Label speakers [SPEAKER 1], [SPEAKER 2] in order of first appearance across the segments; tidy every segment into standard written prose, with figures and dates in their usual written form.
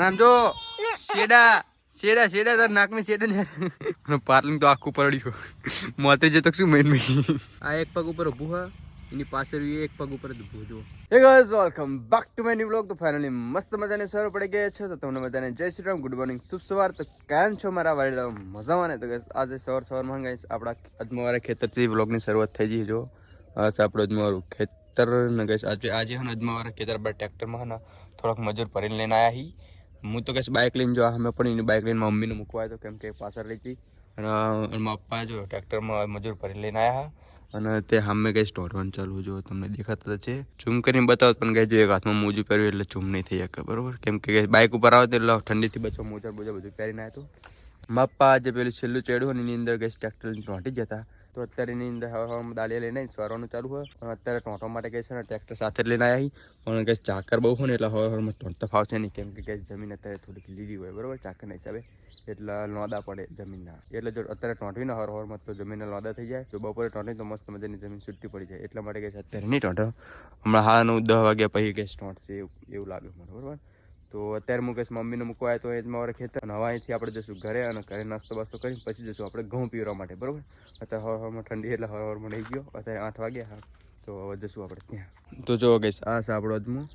[SPEAKER 1] આમ જો શેડા શેડા શેડા તાર નાકમાં શેડા ને પાર્લિંગ તો આખું પડ્યું મોતે જતો શું મેન આ એક પગ ઉપર ઊભું હા એની પાછળ એક પગ ઉપર જ ઊભું જો હે guys welcome back to my new vlog. તો ફાઇનલી મસ્ત મજાની સવાર પડી ગઈ છે. તો તમને બધાને જય શ્રી રામ, ગુડ મોર્નિંગ, શુભ સવાર. તો કેમ છો મારા વાળા? મજામાં ને? તો ગાઈસ આજે સવારમાં ગાઈસ આપણા અજમાવાળા ખેતરથી વ્લોગની શરૂઆત થઈ ગઈ. જો આ છે આપણું અજમાવાળું ખેતર ને ગાઈસ આજે હે અજમાવાળા ખેતર પર ટ્રેક્ટરમાં હે ને થોડાક મજૂર ભરીને લઈને આવ્યા હી. હું તો કહીશ બાઇક લઈને જો અમે પણ એની બાઇક લઈને મમ્મીને મૂકવા આવ્યો કેમ કે પાછળ રહી હતી અને મારા પપ્પા જો ટ્રેક્ટરમાં મજૂર ભરી લઈને આવ્યા અને તે સામે કઈ સ્ટોરવાનું ચાલુ જો તમને દેખાતા છે. ઝૂમ કરીને બતાવો પણ કઈ જો એક હાથમાં મોજું પહેર્યું એટલે ઝૂમ નહીં થઈ શકે બરોબર કેમ કે બાઇક ઉપર આવે તો એટલે ઠંડીથી બચવા મોજા બોજા બધું પહેરીને આવ્યો હતો. મારા પપ્પા જે પેલું છેલ્લું ચડ્યું હોય એની અંદર કઈ ટ્રેક્ટર ટોંટી જતા તો અત્યારે એની અંદર હવામાં દાળિયા લઈને સવારવાનું ચાલુ હોય અને અત્યારે ટોંટવા માટે કહે છે ને ટ્રેક્ટર સાથે જ લઈને આવ્યા પણ કંઈ ચાકર બહુ હોય ને એટલે હવામાં ટોંટતા ફાવશે નહીં કેમ કે જમીન અત્યારે થોડીક લીલી હોય બરાબર ચાકરના હિસાબે એટલે લોદા પડે જમીનના એટલે જો અત્યારે ટોંટીને હવામાં તો જમીનના લોદા થઈ જાય તો બપોરે ટોંટી તો મસ્ત મજાની જમીન છૂટી પડી જાય એટલા માટે કહે છે અત્યારે નહીં ટોંટો હમણાં હા 9-10 વાગ્યા પછી કંઈ ટોંટશે એવું લાગે મને બરાબર. તો અત્યારે હું કહીશ મમ્મીને મૂકવા આવ્યો તો એ જ મારે ખેતર અને હવે અહીંથી આપણે જઈશું ઘરે અને ઘરે નાસ્તો બાસ્તો કરીને પછી જઈશું આપણે ઘઉં પીવવા માટે બરાબર. અત્યારે હવામાં ઠંડી એટલે હવામાં રહી ગયો અત્યારે 8 વાગ્યા હા તો હવે જઈશું આપણે ત્યાં. તો જો કહીશ આ છે આપણો અજમો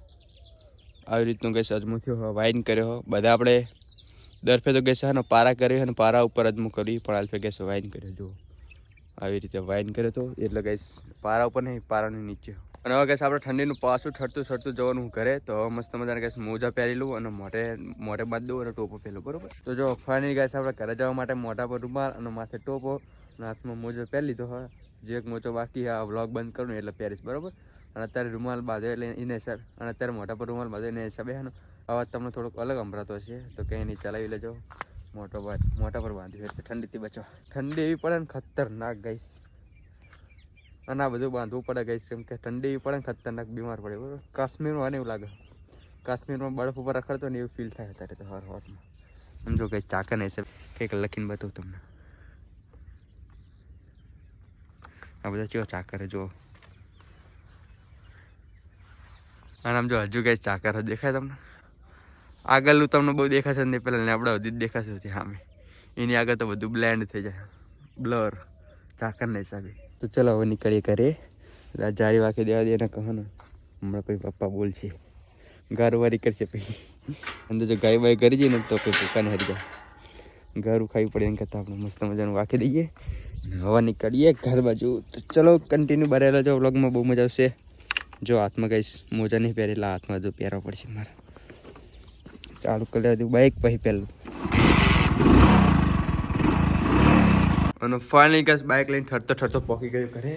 [SPEAKER 1] આવી રીતનું કહીશ અજમો થયો વાઇન કર્યો બધા આપણે દરફે તો કહીશ હા ને પારા કર્યો અને પારા ઉપર અજમો કરી પણ આલ્ફે કહીશ વાઇન કર્યો જો આવી રીતે વાઇન કર્યો તો એટલે કહીશ પારા ઉપર નહીં પારાની નીચે. અને હવે કહીશ આપણે ઠંડીનું પાછું ઠરતું જવાનું ઘરે તો હવે મસ્ત મજાને કહીશ મોજા પહેરી લઉં અને મોઢે બાંધી દઉં અને ટોપો પહેલું બરાબર. તો જો ફાઇનલી કહીશ આપણે ઘરે જવા માટે મોઢા પર રૂમાલ અને માથે ટોપો અને હાથમાં મોજો પહેરી લીધો હોય જે એક મોજો બાકી આ વ્લોગ બંધ કરું એટલે પહેરીશ બરાબર. અને અત્યારે રૂમાલ બાંધે એટલે એને હિસાબે અને અત્યારે મોઢા પર રૂમાલ બાંધે એને હિસાબે છે ને અવાજ તમને થોડોક અલગ સંભળાતો હશે તો કંઈ નહીં ચલાવી લેજો. મોટા પર બાંધ્યું એટલે ઠંડીથી બચવા. ઠંડી એવી પડે ને ખતરનાક ગઈશ અને આ બધું બાંધવું પડે ગઈશ કેમ કે ઠંડી એવી પડે ને ખતરનાક બીમાર પડે બરાબર. કાશ્મીરમાં ને એવું લાગે કાશ્મીરમાં બરફ ઉપર રખડતો ને એવું ફીલ થાય અત્યારે તો હર હરમાં સમજો ગઈશ ચાકર ને હિસાબે કંઈક લખીને બતાવું તમને. આ બધા ચેવો ચાકર જો અને આમ જો હજુ કઈ ચાકર દેખાય તમને આગળનું તમને બહુ દેખાશે નહીં પેલા આપણે હજી જ દેખાશે સામે એની આગળ તો બધું બ્લેન્ડ થઈ જાય બ્લર ચાકરના હિસાબે. તો ચલો હવે નીકળીએ ઘરે જારી વાંખી દેવા દે ને કહો ને હમણાં પછી પપ્પા બોલશે ગારવારી કરશે પછી અંદર જો ગાય બાય કરી જઈએ ને તો પછી દુકાને હરી જાય ગારું ખાવી પડે એમ કરતાં આપણે મસ્ત મજાનું વાંખી દઈએ હવા નીકળીએ ઘર બાજુ. તો ચલો કન્ટિન્યુ ભરેલા જો વ્લોગમાં બહુ મજા આવશે. જો હાથમાં કહીશ મોજા નહીં પહેરેલા હાથમાં જો પહેરવા પડશે મારે ચાલુ કરી લેવા દઉં બાઇક પછી પહેલું અને ફાઇનલી ગેસ બાઇક લઈને ઠરતો પહોંચી ગયો ઘરે.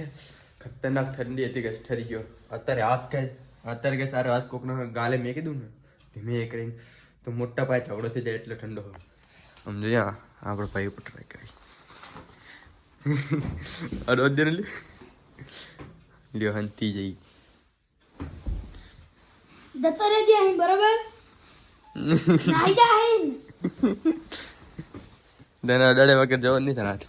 [SPEAKER 1] ખતરનાક ઠંડી હતી ગેસ ઠરી ગયો અત્યારે ગેસ સારો હાથ કોકના ગાલે મેં કીધું ને ધીમે એ કરીને તો મોટા પાયે ઝઘડો થઈ જાય એટલે ઠંડો હોય સમજો યા આપણે ભાઈ ઉપર ટ્રાય કરી અડોજ લ્યો હંતી જઈ
[SPEAKER 2] જતો રહેજે અહીં બરાબર નાઈ જા અહીં
[SPEAKER 1] દના અડાડે વગર જવાનું નહીં થનાર.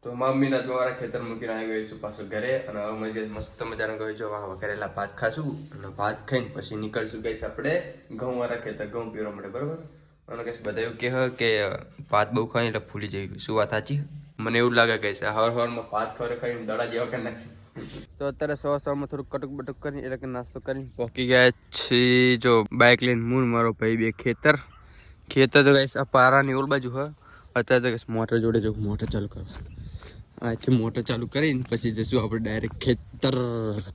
[SPEAKER 1] તો મમ્મીના દ્વારા ખેતર મૂકીને આવી ગઈ છું પાછો ઘરે અને હવે મસ્ત મજાનો ગયો જો વઘારેલા ભાત ખાશું અને ભાત ખાઈને પછી નીકળશું ગઈશ આપણે ઘઉંવાળા ખેતર ઘઉં પીવા માટે બરાબર. અને કઈશ બધા એવું કહે કે ભાત બહુ ખાઈ એટલે ફૂલી જાય શું વાત સાચી? મને એવું લાગે કે હવારમાં ભાત ખાઈને દડા જેવા કરી નાખશે. તો અત્યારે સવારમાં થોડુંક કટુક બટુક કરીને એટલે નાસ્તો કરીને પહોંચી ગયા છીએ જો બાઇક લઈને મૂળ મારો ભાઈ બે ખેતર તો કઈશ આ પારાની ઓલ બાજુ હોય અત્યારે તો કઈશ મોટર જોડે જવું મોટર ચાલુ કરવા અહીંથી મોટર ચાલુ કરીને પછી જઈશું આપણે ડાયરેક્ટ ખેતર.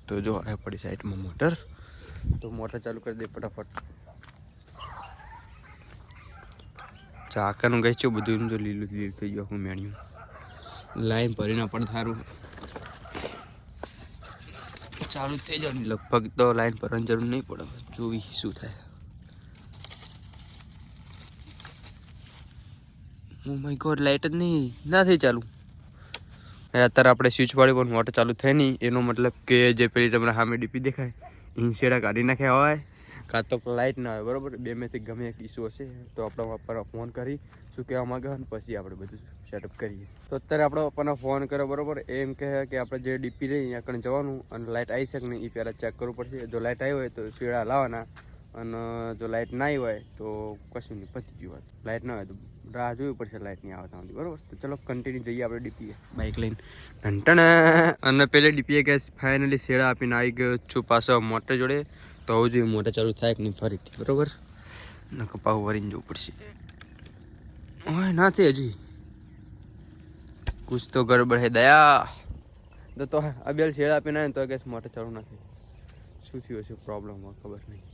[SPEAKER 1] તો જો આ પડી સાઈડમાં મોટર તો મોટર ચાલુ કરી દે ફટાફટ. ચાકાનું કઈ છું બધું જો લીલું થઈ ગયું હું મેણ્યું લાઈન ભરીને પણ સારું ચાલુ થઈ જાય ને લગભગ તો લાઈન ભરવાની જરૂર નહીં પડે જોઈ શું થાય. ઓ માય ગોડ લાઈટ જ નહીં ના થઈ ચાલુ અત્યારે આપણે સ્વિચ વાળી પણ મોટર ચાલુ થાય નહીં એનો મતલબ કે જે પેલી તમને સામે ડીપી દેખાય ઇન્શેડા કાઢી નાખ્યા હોય કાં તો લાઇટ ના હોય બરાબર બેમાંથી ગમે એક ઇસ્યુ હશે તો આપણા પપ્પાને ફોન કરી શું કહેવા માંગે ને પછી આપણે બધું સેટઅપ કરીએ. તો અત્યારે આપણે પપ્પાને ફોન કર્યો બરાબર એમ કહે કે આપણે જે ડીપી રહી ત્યાં કણે જવાનું અને લાઇટ આવી શકે ને એ પહેલાં ચેક કરવું પડશે. જો લાઇટ આવી હોય તો શેડા લાવવાના અને જો લાઇટ ના આવી હોય તો કશું નહીં, પતી ગયું વાત. લાઇટ ના હોય તો રાહ જોવી પડશે લાઇટ નહીં આવતા સુધી, બરાબર. તો ચલો કન્ટિન્યુ જઈએ આપણે ડીપીએ બાઇક લઈને ઢંટણ. અને પેલે ડીપીએ ગેસ ફાઇનલી શેડા આપીને આવી ગયો છું પાછો મોટર જોડે. તો આવું જોઈએ મોટર ચાલુ થાય કે નહીં ફરીથી, બરાબર. ને કપાવ વરીને જવું પડશે. ઓય નાથી હજી કુછ તો ગડબડ હે દયા. તો અબેલ શેડા આપીને આવે તો ગેસ મોટર ચાલુ ના થાય. શું થયું હશે પ્રોબ્લેમ ખબર નહીં.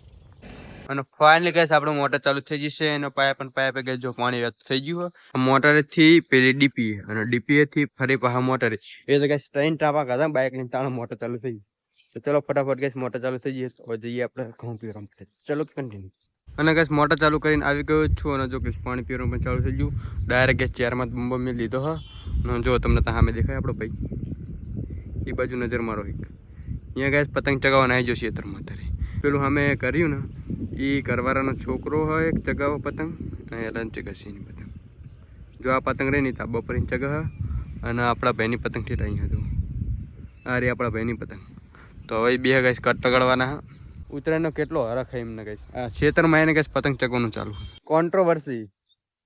[SPEAKER 1] અને ફાઇનલી ગેસ આપણું મોટર ચાલુ થઈ જશે. એનો પાઇપ ગેસ જો પાણી વ્યસ્ત થઈ ગયું હોય મોટરેથી પેલી ડીપી અને ડીપીએ થી ફરી પાછા મોટરે. એ તો ગેસ ટ્રેન ટાપા ખાધા બાઇક લઈને તાણે મોટર ચાલુ થઈ ગઈ. તો ચલો ફટાફટ ગેસ મોટર ચાલુ થઈ જઈએ. હવે જઈએ આપણે ઘઉં પીવા માટે. ચલો કન્ટિન્યુ. અને ગેસ મોટર ચાલુ કરીને આવી ગયો છું. અને જો ગેસ પાણી પીવાનું પણ ચાલુ થઈ ગયું. ડાયરેક્ટ ગેસ ચેરમાં બંબો મેં લીધો હા. અને જો તમને ત્યાં સામે દેખાય આપણો ભાઈ, એ બાજુ નજર મારો એક. અહીંયા ગેસ પતંગ ચગાવવાના આવી જશે ખેતરમાં અત્યારે. પેલું અમે કર્યું ને એ ઘરવાળાનો છોકરો હોય એક ચગાવો પતંગ અને લંચ ઘસીની પતંગ. જો આ પતંગ રહી નહીં તા બપોરની ચગા. અને આપણા ભાઈની પતંગ ઠેઠ અહીં હતું. આ રે આપણા ભાઈની પતંગ. તો હવે બે ગેસ કટ પકડવાના હા. ઉત્તરાયણનો કેટલો હરખ હોય એમને ગેસ. આ ખેતરમાં એને ગેસ પતંગ ચગવાનું ચાલુ. કોન્ટ્રોવર્સી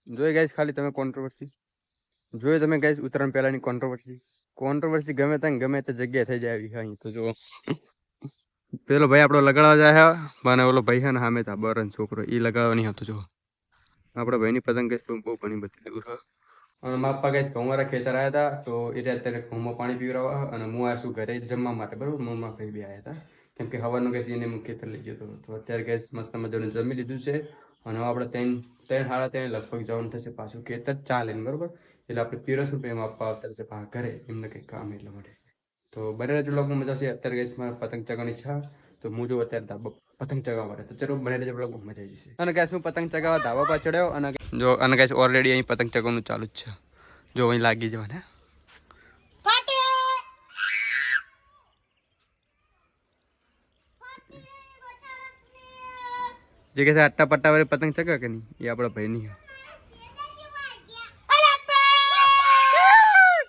[SPEAKER 1] જોઈ ગેસ ખાલી તમે કોન્ટ્રોવર્સી જોઈ તમે ગેસ ઉત્તરાયણ પહેલાંની કોન્ટ્રોવર્સી ગમે ત્યાં ગમે તે જગ્યાએ થઈ જાય આવી. અહીં તો જો પેલો ભાઈ આપણો લગાડવા જાય અને ઓલો ભાઈ છે ને સામે તા બરન છોકરો એ લગાડવા નહીં હતો. જો આપણા ભાઈની પતંગ ગેસ બહુ ઘણી બધી દૂર. અને મારા પપ્પા ગેસ ઘઉંવાળા ખેતર આવ્યા હતા. તો એ અત્યારે ઘઉંમાં પાણી પીવડાવવા અને હું આ શું ઘરે જમવા માટે, બરાબર. મોરમાં ભાઈ બી આવ્યા હતા કેમ કે હવાનું ગેસ એને હું ખેતર લઈ ગયો હતો. તો અત્યારે ગેસ મસ્ત મજાનું જમી લીધું છે. અને આપણે ત્રણ સાડા ત્રણ લગભગ જવાનું થશે પાછું ખેતર ચાલે ને, બરાબર. એટલે આપણે પીરસું એમાં આપવા આવતા છે પાછા ઘરે એમને કંઈક કામ એટલા માટે. તો બને રહેજો બ્લોગમાં મજા આવશે. અત્યારે ગેસમાં પતંગ ચગાવવાની ઈચ્છા તો હું જો અત્યારે પતંગ ચગાવવા માટે. તો ચલો બને રહેજો બ્લોગમાં મજા આવી જશે. અને ગેસ હું પતંગ ચગાવવા ધાબા પર ચડ્યો અને જો અને ગેસ ઓલરેડી અહીં પતંગ ચગાવવાનું ચાલુ જ છે. જો અહીં લાગી જવાને જે કે આટા પટ્ટા વાળી પતંગ ચગા કે નહીં એ આપણા ભાઈ ની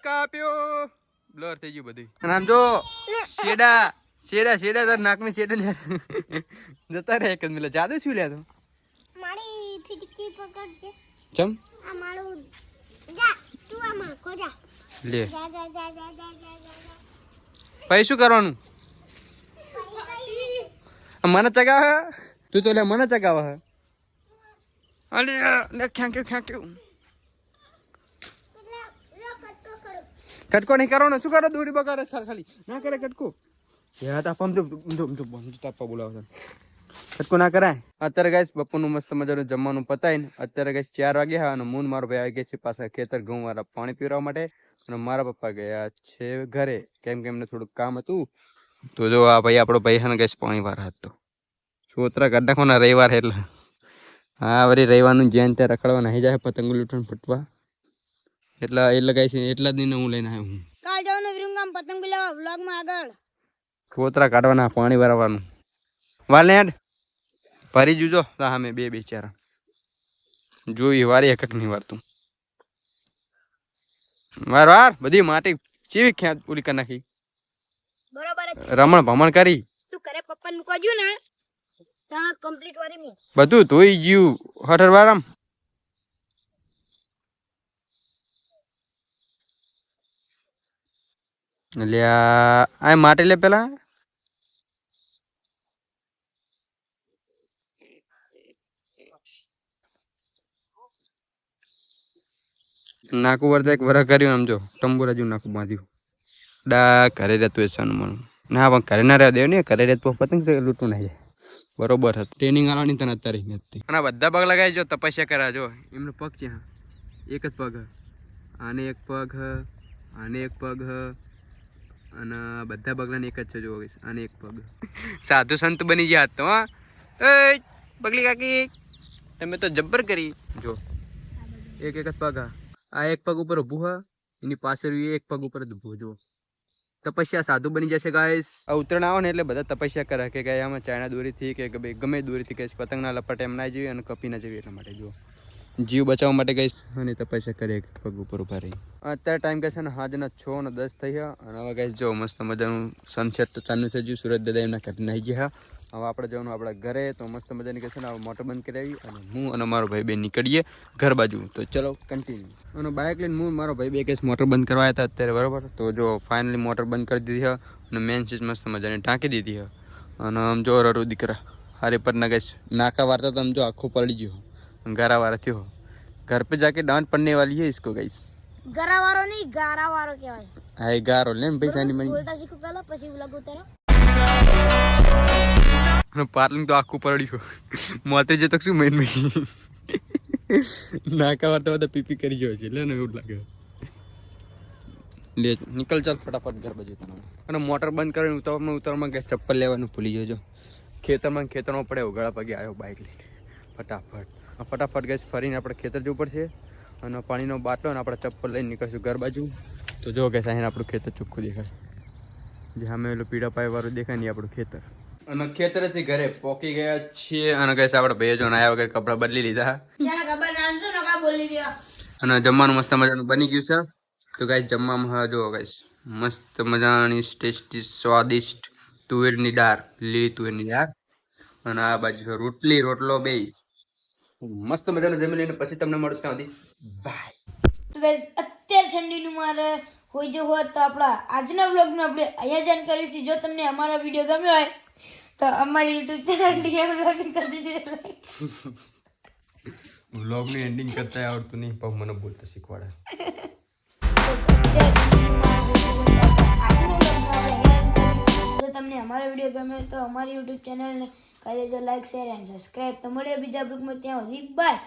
[SPEAKER 1] કાપ્યો બ્લર થઈ ગયું બધું. અને આમ જો શેડા તાર નાકમાં શેડા ને જતા રહે એક જ મિલે જાદુ શું લે તું
[SPEAKER 2] મારી ફિટકી પકડજે.
[SPEAKER 1] ચમ
[SPEAKER 2] આ મારું જા તું આ માં કોજા
[SPEAKER 1] લે
[SPEAKER 2] જા
[SPEAKER 1] ભાઈ શું કરવાનું મને ચગાવ તું તો લે મને ચગાવ અરે લે ખ્યાંક્યું કટકો નહીં કરવાનો. શું કરો દોરી બગાડે ખાલી ના કરે કટકો. યાર તાપમ તાપા બોલાવો કટકો ના કરાય. અત્યારે ગાઈસ બપોરનું મસ્ત મજાનું જમવાનું પતાવીને અત્યારે ગાઈસ 4 વાગ્યા અને મૂન મારો ભાઈ આવી ગયા છે પાછા ખેતર ઘઉં વાળા પાણી પીવડાવવા માટે. અને મારા પપ્પા ગયા છે ઘરે કેમ કે એમને થોડુંક કામ હતું. તો જો આ ભાઈ આપણો ભાઈ છે ને ગાઈસ પાણી વાળા હતો. છોતરા કાઢ નાખવાના રવિવાર એટલે હા વળી રવિવારનું જ્યાં ત્યાં રખડવા નહીં જાય પતંગ લૂંટણ ફૂટવા. એટલે ગાઈસ એટલા જ દિન હું લઈને આવ્યો હું.
[SPEAKER 2] કાલ જવાનું વિરુંગામ પતંગ લેવા વ્લોગમાં આગળ
[SPEAKER 1] છોતરા કાઢવાના પાણી વાળવાનું વાલેન્ડ ભરી જુજો સામે બે ચારા જોઈ વારી એક નહીં વારતું વાર બધી માટી ચીવી ખ્યાત પૂરી કરી નાખી.
[SPEAKER 2] બરોબર
[SPEAKER 1] રમણ ભમણ કરી
[SPEAKER 2] તું ઘરે પપ્પા નું કજ્યું ને તાણ કમ્પ્લીટ વારી મી
[SPEAKER 1] બધું ધોઈ ગયું હઠર વારામ. લ્યા આ માટી લે પેલા નાકું વર્તા એક વરસ કર્યું આમ જો ટંબુરા જેવું નાકું બાંધ્યું. ડા ઘરે રહેતું એ સનમન ના પણ ઘરે ના રહેવા દેવ ને ઘરે રહેતું પતંગ લૂંટું નહીં જાય. બરોબર હતું ટ્રેનિંગ આલવાની તને અત્યારે નથી. અને બધા પગ લગાવી જો તપસ્યા કરા જો એમનો પગ છે એક જ પગ આને એક પગ આને એક પગ અને બધા પગલાને એક જ છે જો આને એક પગ. સાધુ સંત બની ગયા તો હા એ પગલી કાકી તમે તો જબ્બર કરી. જો એક જ પગ આ એક પગ ઉપર ઊભું હા એની પાછળ એક પગ ઉપર જ ઊભું. જો તપસ્યા સાધુ બની જશે ગાઈસ. આ ઉત્તરાયણ આવે ને એટલે બધા તપસ્યા કરે કે ગાય આમાં ચાઇના દોરીથી કે ગમે દોરીથી કહીશ પતંગના લપટ એમ ના જોઈએ અને કપી ના જોઈએ એટલા માટે જો જીવ બચાવવા માટે કહીશ અને તપસ્યા કરે પગ ઉપર ઉભા રહી. અત્યારે ટાઈમ કહે છે ને હાજના 6:10 થઈ ગયા અને હવે ગાઈસ જો મસ્ત મજાનું સનસેટ તો ચાલુ થઈ ગયું. સુરત દાદા એમના ઘરે નાહી ગયા હવે આપણે જવાનું આપણા ઘરે. તો મસ્ત મજાની કહેશે ને મોટર બંધ કરાવી અને હું અને મારો ભાઈ બે નીકળીએ ઘર બાજુ. તો ચલો કન્ટિન્યુ. અને બાઇક લઈને હું મારો ભાઈ બે કેસ મોટર બંધ કરવા આવ્યા હતા અત્યારે, બરાબર. તો જો ફાઇનલી મોટર બંધ કરી દીધી છે અને મેન ચીજ મસ્ત મજાની ટાંકી દીધી છે. અને આમ જો રડું દીકરા હારે પર ના ગઈશ નાકા વારતા તો આમ જો આખું પડી ગયો ગારા વાળા થયો. घर पे जाके डांट पड़ने वाली है इसको गाइस.
[SPEAKER 2] ગરા વાળો નહીં ગારા વાળો કહેવાય.
[SPEAKER 1] હા એ ગારો લે ભાઈ સાની મની
[SPEAKER 2] બોલતા શીખું પહેલા પછી વ્લોગ ઉતારો.
[SPEAKER 1] અને પાર્લિંગ તો આખું પડ્યું મોતે જે તો શું મેન મેં નાકા વારતા બધા પીપી કરી ગયો છે. લે ને એવું લાગે. લે નીકળ ચાલ ફટાફટ ઘર બાજુ. અને મોટર બંધ કરીને ઉતારમાં ગેસ ચપ્પલ લેવાનું ભૂલી જજો. ખેતરમાં પડે ઉઘાડા પગે આવ્યો બાઇક લઈને ફટાફટ ગેસ ફરીને આપણે ખેતર જવું પડશે. અને પાણીનો બાટલો અને આપણે ચપ્પલ લઈને નીકળશું ઘર બાજુ. તો જો કે સાહેબ આપણું ખેતર ચોખ્ખું દેખાય. જે સામે પેલું પીળા પાય વાળું દેખાય નહીં આપણું ખેતર. અને ખેતરેથી ઘરે પોકી ગયા છીએ. અને કહેશે આપણે ભાઈ જો આયા વગર કપડાં બદલી લીધા. અને જમવાનું મસ્ત મજાનું બની ગયું છે. તો ગાઈસ જમવામાં જો ગાઈસ મસ્ત મજાની ટેસ્ટી સ્વાદિષ્ટ તુવેરની દાળ, લીલી તુવેરની દાળ. અને આ બાજુ રોટલી રોટલો બે મસ્ત મજાનું જમી લઈને પછી તમને મળું ત્યાં સુધી બાય.
[SPEAKER 2] તો ગાઈસ અત્યારે ઠંડીનું મારે હોઈ જવું હોત તો આપણા આજના બ્લોગનું આપણે અહીંયા જાણ કરીશું. જો તમને અમારા વિડીયો ગમ્યો હોય તો અમારી યુટ્યુબ ચેનલ ડીએમ બ્લોગિંગ કરી દીધું.
[SPEAKER 1] વ્લોગની એન્ડિંગ કરતા આવડતું નહીં પણ મને બોલતા શીખવાડે.
[SPEAKER 2] જો તમને અમારો વિડીયો ગમે તો અમારી યુટ્યુબ ચેનલને કરી દેજો લાઈક, શેર એન્ડ સબસ્ક્રાઈબ. તો મળીએ બીજા બ્લોગમાં, ત્યાં સુધી બાય.